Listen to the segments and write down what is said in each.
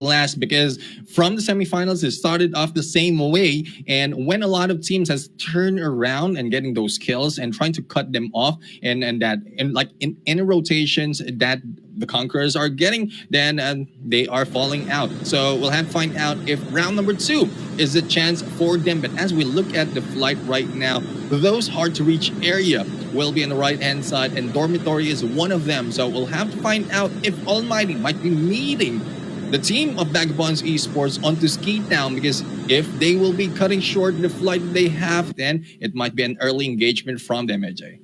last because from the semifinals it started off the same way, and when a lot of teams has turned around and getting those kills and trying to cut them off, and that and like in rotations that the conquerors are getting, then they are falling out. So we'll have to find out if round number 2 is a chance for them. But as we look at the flight right now, those hard to reach area will be on the right hand side, and dormitory is one of them. So we'll have to find out if Almighty might be meeting the team of Vagabonds Esports onto Ski Town, because if they will be cutting short the flight they have, then it might be an early engagement from them, AJ.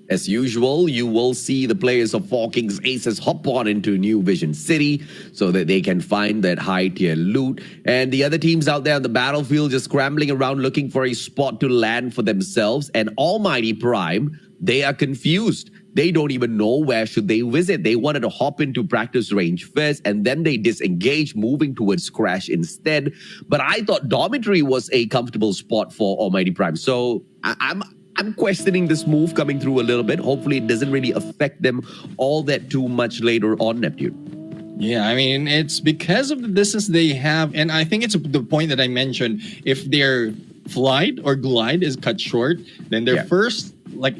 As usual, you will see the players of Four Kings Aces hop on into New Vision City so that they can find that high-tier loot. And the other teams out there on the battlefield just scrambling around looking for a spot to land for themselves. And Almighty Prime, they are confused. They don't even know where should they visit. They wanted to hop into practice range first, and then they disengaged, moving towards Crash instead. But I thought Dormitory was a comfortable spot for Almighty Prime. So I'm questioning this move coming through a little bit. Hopefully it doesn't really affect them all that too much later on, Neptune. Yeah, I mean, it's because of the distance they have. And I think it's the point that I mentioned. If their flight or glide is cut short, then their first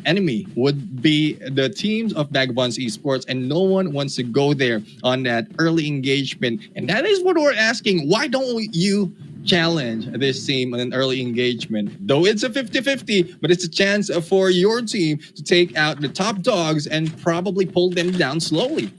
enemy would be the teams of Vagabonds Esports, and no one wants to go there on that early engagement. And that is what we're asking. Why don't you challenge this team on an early engagement? Though it's a 50-50, but it's a chance for your team to take out the top dogs and probably pull them down slowly.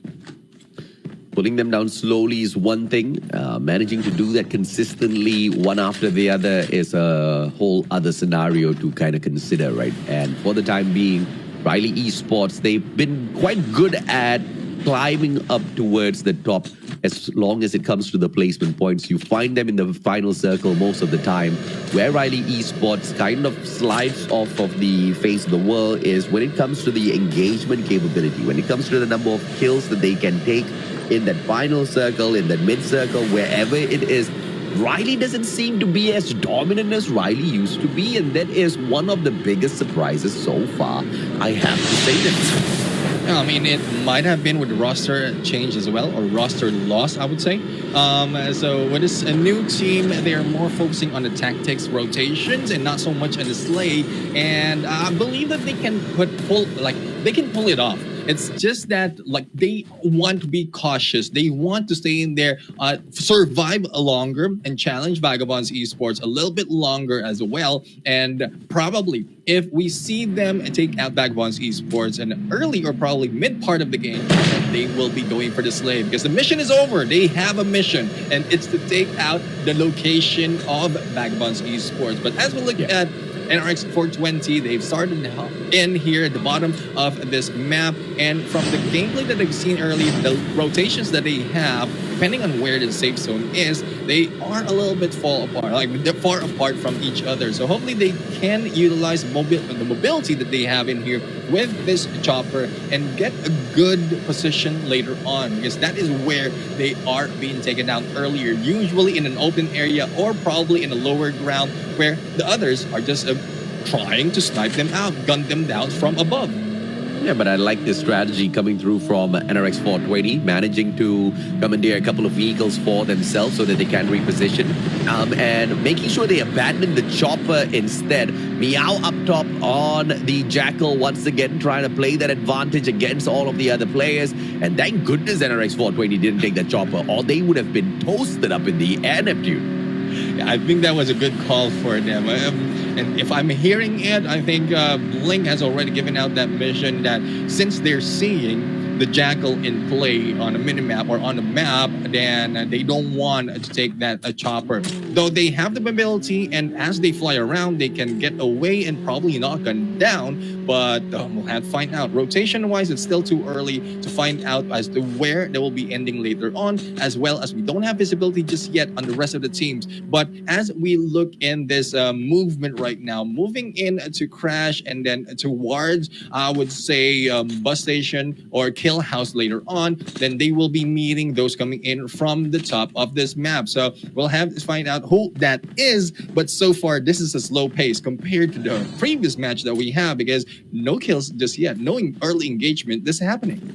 Pulling them down slowly is one thing. Managing to do that consistently one after the other is a whole other scenario to kind of consider, right? And for the time being, Riley Esports, they've been quite good at climbing up towards the top as long as it comes to the placement points. You find them in the final circle most of the time. Where Riley Esports kind of slides off of the face of the world is when it comes to the engagement capability, when it comes to the number of kills that they can take in that final circle, in that mid-circle, wherever it is. Riley doesn't seem to be as dominant as Riley used to be, and that is one of the biggest surprises so far, I have to say that. I mean, it might have been with the roster change as well, or roster loss, I would say. So with this a new team, they are more focusing on the tactics, rotations, and not so much on the slay. And I believe that they can pull it off. It's just that they want to be cautious. They want to stay in there, survive longer, and challenge Vagabonds Esports a little bit longer as well. And probably if we see them take out Vagabonds Esports in the early or probably mid part of the game, they will be going for the slave because the mission is over. They have a mission, and it's to take out the location of Vagabonds Esports. But as we look at NRX 420, they've started in here at the bottom of this map, and from the gameplay that I've seen earlier, the rotations that they have, depending on where the safe zone is, they are a little bit they're far apart from each other. So hopefully they can utilize the mobility that they have in here with this chopper and get a good position later on, because that is where they are being taken down earlier, usually in an open area or probably in a lower ground where the others are just trying to snipe them out, gun them down from above. Yeah, but I like this strategy coming through from NRX 420, managing to commandeer a couple of vehicles for themselves so that they can reposition, and making sure they abandon the chopper instead. Meow up top on the Jackal once again, trying to play that advantage against all of the other players. And thank goodness NRX 420 didn't take the chopper, or they would have been toasted up in the air, Neptune. Yeah, I think that was a good call for them. And if I'm hearing it, I think Blink has already given out that mission that since they're seeing the Jackal in play on a minimap or on the map, then they don't want to take that chopper. Though they have the mobility, and as they fly around, they can get away and probably knock them down. But we'll have to find out. Rotation-wise, it's still too early to find out as to where they will be ending later on, as well as we don't have visibility just yet on the rest of the teams. But as we look in this movement right now, moving in to Crash and then towards, I would say, bus station or Kill House later on, then they will be meeting those coming in from the top of this map. So we'll have to find out who that is. But so far, this is a slow pace compared to the previous match that we have, because no kills just yet, no early engagement. This is happening.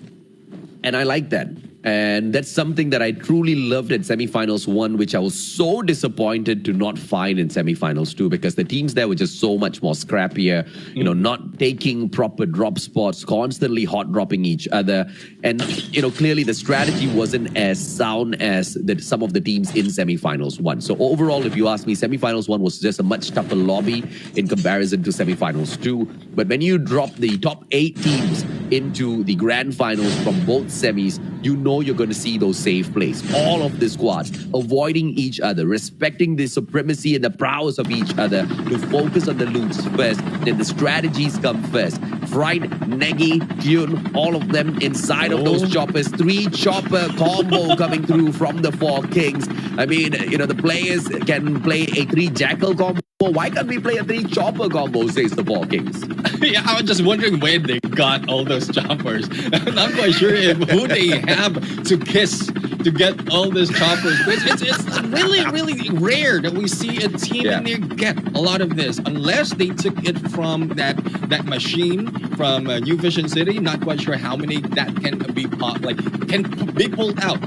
And I like that. And that's something that I truly loved at semifinals 1, which I was so disappointed to not find in semifinals 2, because the teams there were just so much more scrappier, you know, not taking proper drop spots, constantly hot dropping each other. And, you know, clearly the strategy wasn't as sound as some of the teams in semifinals 1. So overall, if you ask me, semifinals 1 was just a much tougher lobby in comparison to semifinals 2. But when you drop the top 8 teams into the grand finals from both semis, you know you're going to see those safe plays. All of the squads avoiding each other, respecting the supremacy and the prowess of each other to focus on the loots first. Then the strategies come first. Fright, Negi, Kyun, all of them inside of those choppers. 3 chopper combo coming through from the 4 kings. I mean, you know, the players can play a 3 jackal combo. Why can't we play a 3 chopper combo, says the 4 kings? Yeah, I was just wondering where they got all those choppers. I'm not quite sure who they have to kiss to get all these choppers. It's really, really rare that we see a team in there get a lot of this, unless they took it from that machine from New Vision City. Not quite sure how many that can be pulled out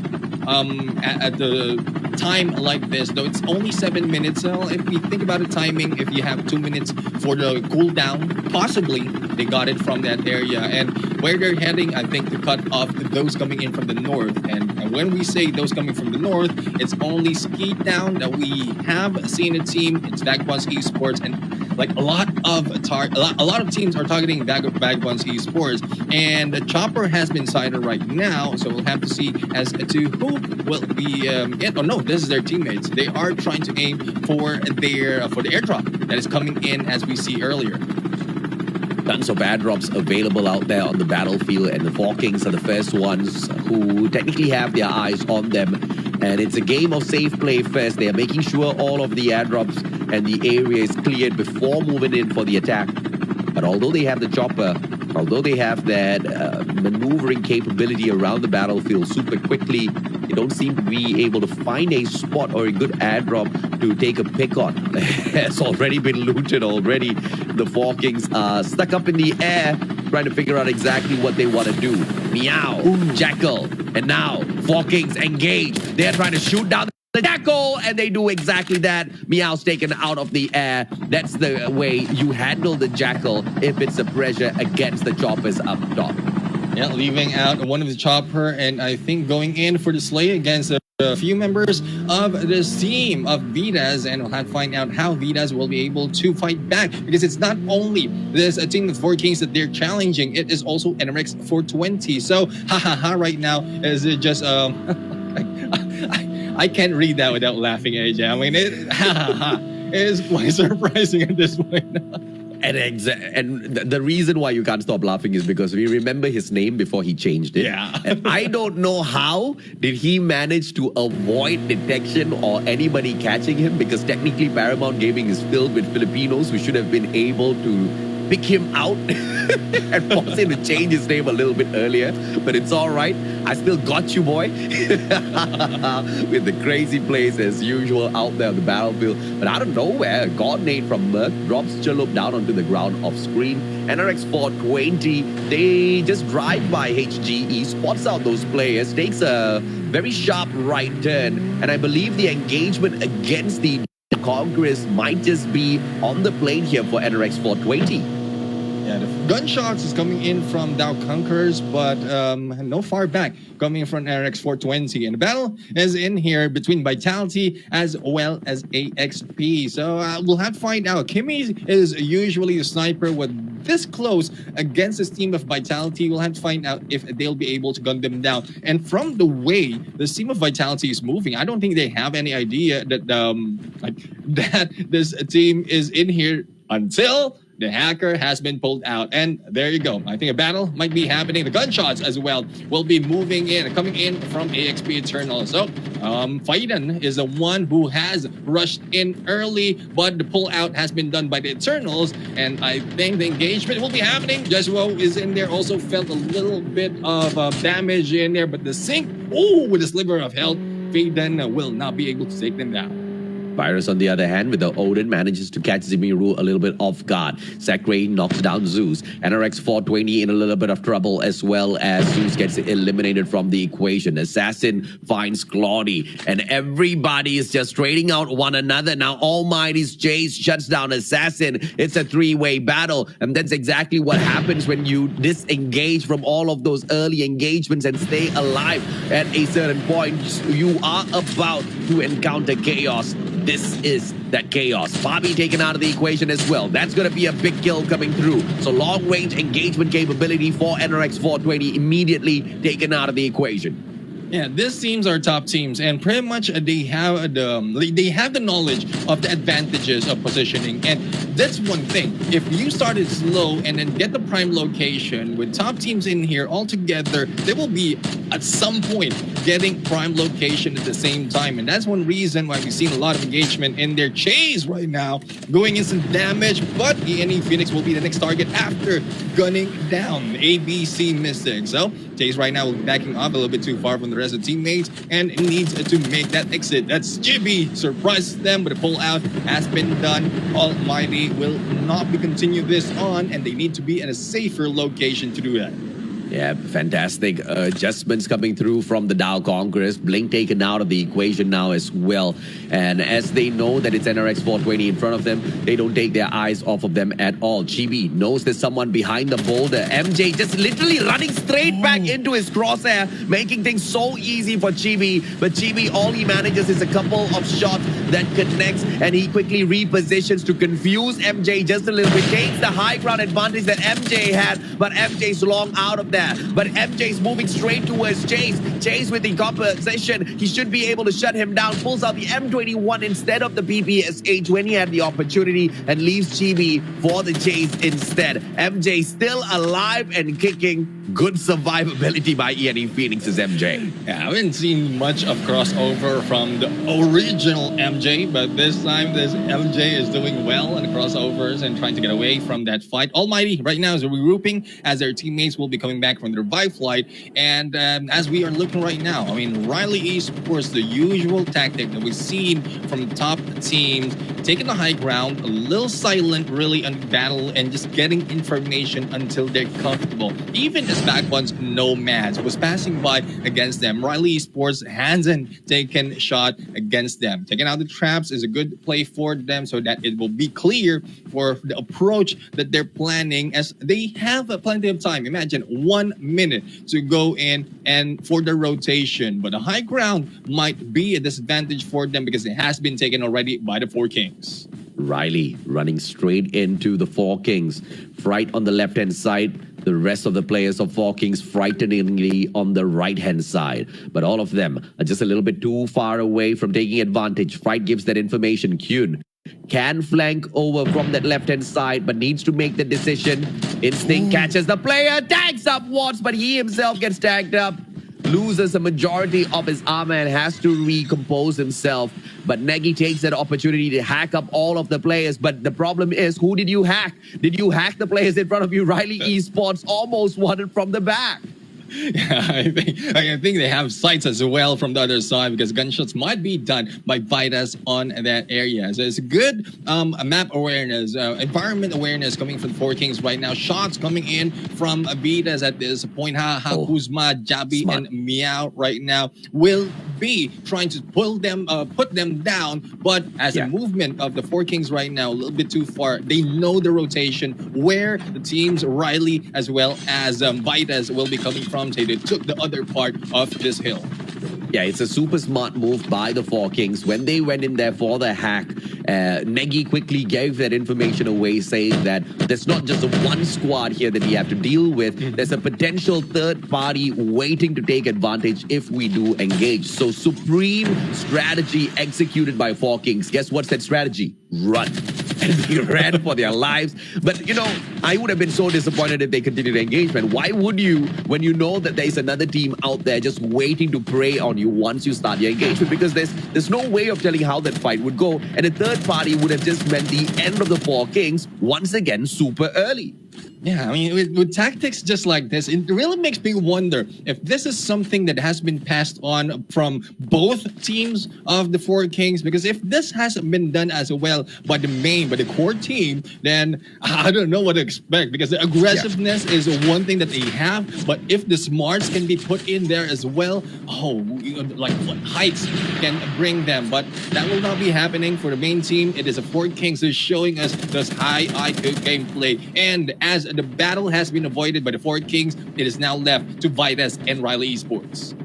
at the time like this, though it's only 7 minutes. So if we think about the timing, if you have 2 minutes for the cooldown, possibly they got it from that area. And where they're heading, I think, to cut off those coming in from the north. And when we say those coming from the north, it's only Ski Down that we have seen a team. It's Vagabonds Esports, and like a lot of teams are targeting Vagabonds Esports, and the chopper has been sighted right now. So we'll have to see as to who will be it. Oh no, this is their teammates. They are trying to aim for the airdrop that is coming in, as we see earlier. Tons of airdrops available out there on the battlefield, and the 4 kings are the first ones who technically have their eyes on them. And it's a game of safe play first. They are making sure all of the airdrops and the area is cleared before moving in for the attack. But although they have the chopper, although they have that maneuvering capability around the battlefield super quickly, they don't seem to be able to find a spot or a good airdrop to take a pick on. It's already been looted already. The 4 kings are stuck up in the air trying to figure out exactly what they want to do. Meow, Jackal, and now 4 kings engage. They're trying to shoot down the Jackal, and they do exactly that. Meow's taken out of the air. That's the way you handle the Jackal if it's a pressure against the choppers up top. Yeah, leaving out one of the chopper, and I think going in for the slay against a few members of this team of Vidas, and we'll have to find out how Vidas will be able to fight back, because it's not only this a team of 4 kings that they're challenging, it is also NRX 420. So right now is it just I can't read that without laughing, AJ. I mean, it is quite surprising at this point. And the reason why you can't stop laughing is because we remember his name before he changed it. Yeah. And I don't know how did he manage to avoid detection or anybody catching him, because technically Paramount Gaming is filled with Filipinos who should have been able to pick him out and force him to change his name a little bit earlier. But it's all right. I still got you, boy. With the crazy plays as usual out there on the battlefield. But out of nowhere, Godnate from Merc drops Chalup down onto the ground off screen. NRX 420, they just drive by HGE, spots out those players, takes a very sharp right turn. And I believe the engagement against the Congress might just be on the plane here for NRX 420. Yeah, the gunshots is coming in from Dow Conquerors, but no far back coming from NRX 420. And the battle is in here between Vitality as well as AXP. So we'll have to find out. Kimmy is usually a sniper with this close against this team of Vitality. We'll have to find out if they'll be able to gun them down. And from the way this team of Vitality is moving, I don't think they have any idea that that this team is in here until the hacker has been pulled out. And there you go. I think a battle might be happening. The gunshots as well will be moving in, coming in from AXP Eternal. So Faidan is the one who has rushed in early, but the pullout has been done by the Eternals. And I think the engagement will be happening. Jeswo is in there, also felt a little bit of damage in there, but the sync, with a sliver of health, Faidan will not be able to take them down. Virus, on the other hand, with the Odin, manages to catch Zimiru a little bit off guard. Sakray knocks down Zeus. NRX 420 in a little bit of trouble, as well as Zeus gets eliminated from the equation. Assassin finds Claudie, and everybody is just trading out one another. Now Almighty's Jace shuts down Assassin. It's a three-way battle, and that's exactly what happens when you disengage from all of those early engagements and stay alive. At a certain point, you are about to encounter chaos. This is that chaos. Bobby taken out of the equation as well. That's going to be a big kill coming through. So long-range engagement capability for NRX 420 immediately taken out of the equation. Yeah, these teams are top teams, and pretty much they have the knowledge of the advantages of positioning, and that's one thing. If you started slow and then get the prime location with top teams in here all together, they will be at some point getting prime location at the same time, and that's one reason why we've seen a lot of engagement in their chase right now, going instant damage. But ENE Phoenix will be the next target after gunning down ABC Mystic. So Chase right now backing off a little bit too far from the rest of the teammates and needs to make that exit. That's Chibi. Surprises them, but the pull out has been done. Almighty will not be continue this on, and they need to be in a safer location to do that. Yeah, fantastic adjustments coming through from the Dow Congress. Blink taken out of the equation now as well. And as they know that it's NRX 420 in front of them, they don't take their eyes off of them at all. Chibi knows there's someone behind the boulder. MJ just literally running straight back into his crosshair, making things so easy for Chibi. But Chibi, all he manages is a couple of shots that connects, and he quickly repositions to confuse MJ just a little bit. Takes the high ground advantage that MJ had, but MJ's long out of that. But MJ's moving straight towards Chase. Chase with the composition, he should be able to shut him down. Pulls out the M21 instead of the PPSH when he had the opportunity, and leaves Chibi for the chase instead. MJ still alive and kicking. Good survivability by ENE Phoenix's MJ. Yeah, I haven't seen much of crossover from the original MJ, but this time this MJ is doing well in the crossovers and trying to get away from that fight. Almighty right now is regrouping as their teammates will be coming back from the revive flight. And as we are looking right now, I mean, Riley Esports, the usual tactic that we've seen from top teams, taking the high ground, a little silent really on battle, and just getting information until they're comfortable. Even as Backbun's Nomads was passing by against them, Riley Esports hasn't taken shot against them. Taking out the traps is a good play for them so that it will be clear for the approach that they're planning, as they have plenty of time. Imagine 1 minute to go in and for the rotation, but the high ground might be a disadvantage for them because it has been taken already by the Four Kings. Riley running straight into the Four Kings. Fright on the left-hand side. The rest of the players of Four Kings frighteningly on the right-hand side. But all of them are just a little bit too far away from taking advantage. Fright gives that information. Kyun can flank over from that left-hand side, but needs to make the decision. Instinct catches the player, tags up Watts, but he himself gets tagged up. Loses a majority of his armor and has to recompose himself. But Negi takes that opportunity to hack up all of the players. But the problem is, who did you hack? Did you hack the players in front of you? Riley Esports almost won it from the back. Yeah, I think they have sights as well from the other side, because gunshots might be done by Vitas on that area. So it's a good map awareness, environment awareness coming from the Four Kings right now. Shots coming in from Vitas at this point. Kuzma, Jabi, and Meow right now will be trying to put them down. But as a movement of the Four Kings right now, a little bit too far. They know the rotation where the teams Riley as well as Vitas will be coming from. They took the other part of this hill. Yeah, it's a super smart move by the Four Kings. When they went in there for the hack, Negi quickly gave that information away, saying that there's not just a one squad here that we have to deal with. There's a potential third party waiting to take advantage if we do engage. So supreme strategy executed by Four Kings. Guess what's that strategy? Run. And they ran for their lives. But, you know, I would have been so disappointed if they continued the engagement. Why would you, when you know that there's another team out there just waiting to prey on you once you start your engagement? Because there's no way of telling how that fight would go. And a third party would have just meant the end of the Four Kings once again super early. Yeah, I mean, with tactics just like this, it really makes me wonder if this is something that has been passed on from both teams of the Four Kings. Because if this hasn't been done as well by the core team, then I don't know what to expect. Because the aggressiveness is one thing that they have, but if the smarts can be put in there as well, like what heights can bring them. But that will not be happening for the main team. It is a Four Kings who's showing us this high IQ gameplay, and as the battle has been avoided by the Four Kings, it is now left to Vitas and Riley Esports.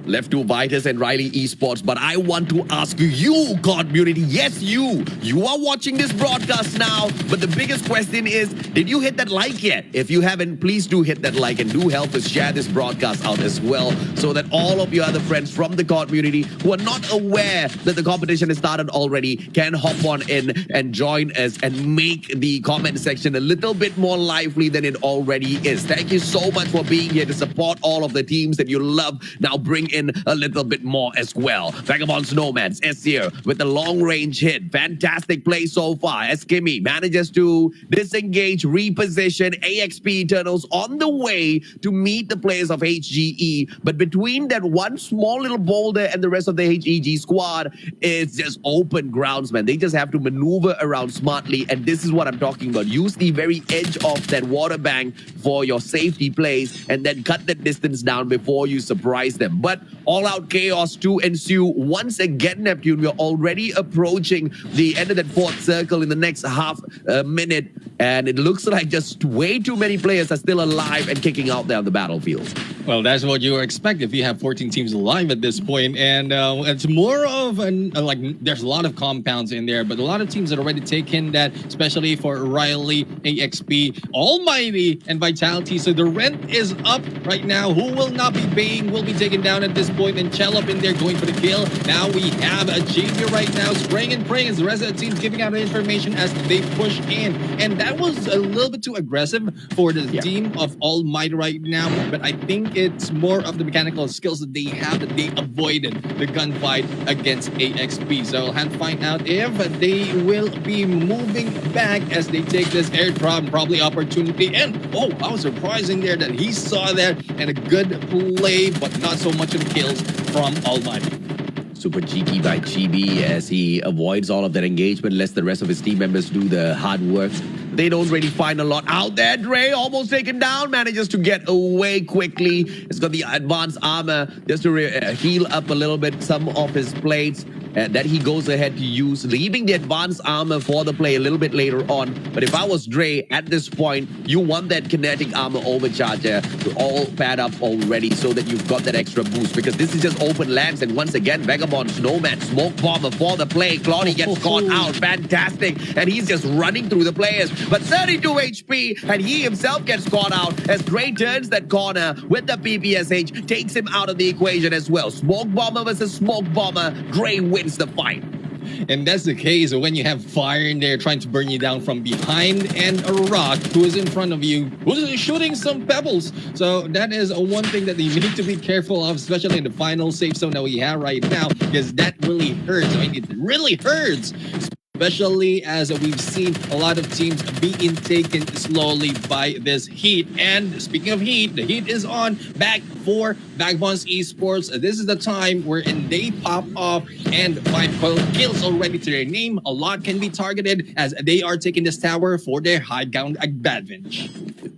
Left to Vitas and Riley Esports, but I want to ask you, God community, yes, you are watching this broadcast now, but the biggest question is, did you hit that like yet? If you haven't, please do hit that like and do help us share this broadcast out as well, so that all of your other friends from the COD community who are not aware that the competition has started already can hop on in and join us and make the comment section a little bit more lively than it already is. Thank you so much for being here to support all of the teams that you love. Now bring in a little bit more as well. Vagabond Snowman's S here with the long range hit. Fantastic play so far as Kimmy manages to disengage, reposition AXP Eternals on the way to meet the players of HGE. But between that one small little boulder and the rest of the HEG squad, it's just open grounds, man. They just have to maneuver around smartly, and this is what I'm talking about. Use the very edge of that water bank for your safety plays, and then cut that distance down before you surprise them. But all-out chaos to ensue once again, Neptune. We're already approaching the end of that fourth circle in the next half minute, and it looks like just way too many players are still alive and kicking out there on the battlefield. Well, that's what you expect if you have 14 teams alive at this point. And it's more of like there's a lot of compounds in there, but a lot of teams that already taken that, especially for Riley, AXP, Almighty, and Vitality. So the rent is up right now. Who will not be paying will be taken down at this point, and Chell up in there going for the kill. Now we have a JV right now spraying and praying as the rest of the team's giving out information as they push in. And that was a little bit too aggressive for the team of Almighty right now, but I think it's more of the mechanical skills that they have that they avoided the gunfight against AXP. So I'll have to find out if they will be moving back as they take this airdrop, probably opportunity. And I was surprising there that he saw that, and a good play, but not so much of the kills from Almighty. Super cheeky by Chibi as he avoids all of that engagement, lets the rest of his team members do the hard work. They don't really find a lot out there. Dre almost taken down, manages to get away quickly. It's got the advanced armor just to heal up a little bit some of his plates that he goes ahead to use, leaving the advanced armor for the play a little bit later on. But if I was Dre at this point, you want that kinetic armor overcharger to all pad up already so that you've got that extra boost, because this is just open lands. And once again, Vagabond Snowman, smoke bomber for the play. Claudia gets caught out, fantastic, and he's just running through the players. But 32 HP, and he himself gets caught out as Dre turns that corner with the PPSH, takes him out of the equation as well. Smoke bomber versus smoke bomber, Dre wins the fight. And that's the case when you have fire in there trying to burn you down from behind, and a rock who is in front of you who's shooting some pebbles. So that is one thing that you need to be careful of, especially in the final safe zone that we have right now, because that really hurts. I mean, it really hurts, especially as we've seen a lot of teams being taken slowly by this heat. And speaking of heat, the heat is on back for Vagabonds Esports. This is the time wherein they pop off, and 5 kills already to their name. A lot can be targeted as they are taking this tower for their high ground advantage.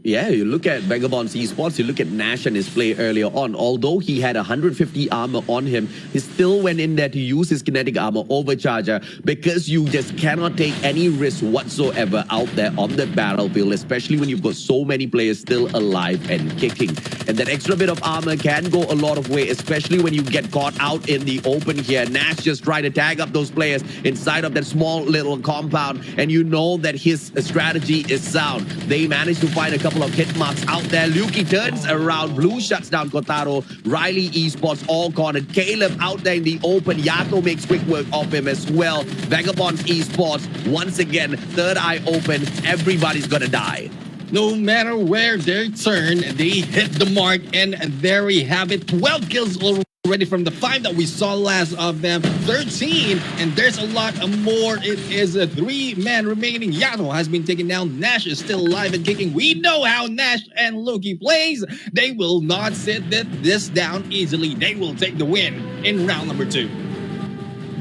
Yeah, you look at Vagabonds Esports, you look at Nash and his play earlier on. Although he had 150 armor on him, he still went in there to use his kinetic armor overcharger, because you just cannot take any risk whatsoever out there on the battlefield, especially when you've got so many players still alive and kicking. And that extra bit of armor can go a lot of way, especially when you get caught out in the open here. Nash just tried to tag up those players inside of that small little compound, and you know that his strategy is sound. They managed to find a couple of hit marks out there. Luki turns around, Blue shuts down Kotaro, Riley Esports all cornered, Caleb out there in the open, Yato makes quick work of him as well. Vagabonds Esports, once again, third eye open, everybody's gonna die. No matter where they turn, they hit the mark, and there we have it. 12 kills already already from the 5 that we saw last of them, 13, and there's a lot more. It is a 3-man remaining. Yato has been taken down. Nash is still alive and kicking. We know how Nash and Loki plays. They will not sit this down easily. They will take the win in round number 2.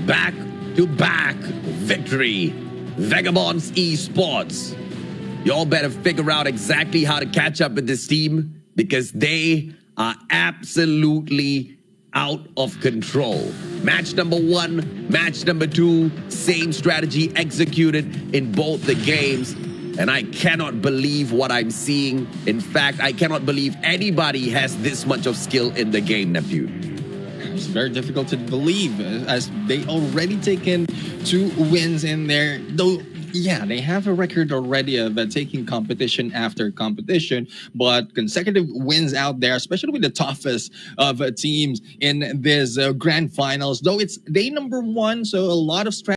Back-to-back victory. Vagabonds Esports. Y'all better figure out exactly how to catch up with this team because they are absolutely out of control. Match number 1, match number 2, same strategy executed in both the games. And I cannot believe what I'm seeing. In fact, I cannot believe anybody has this much of skill in the game, Nephew. It's very difficult to believe as they already taken 2 wins in there. Though, yeah, they have a record already of taking competition after competition, but consecutive wins out there, especially with the toughest of teams in this grand finals. Though it's day number 1, so a lot of strategy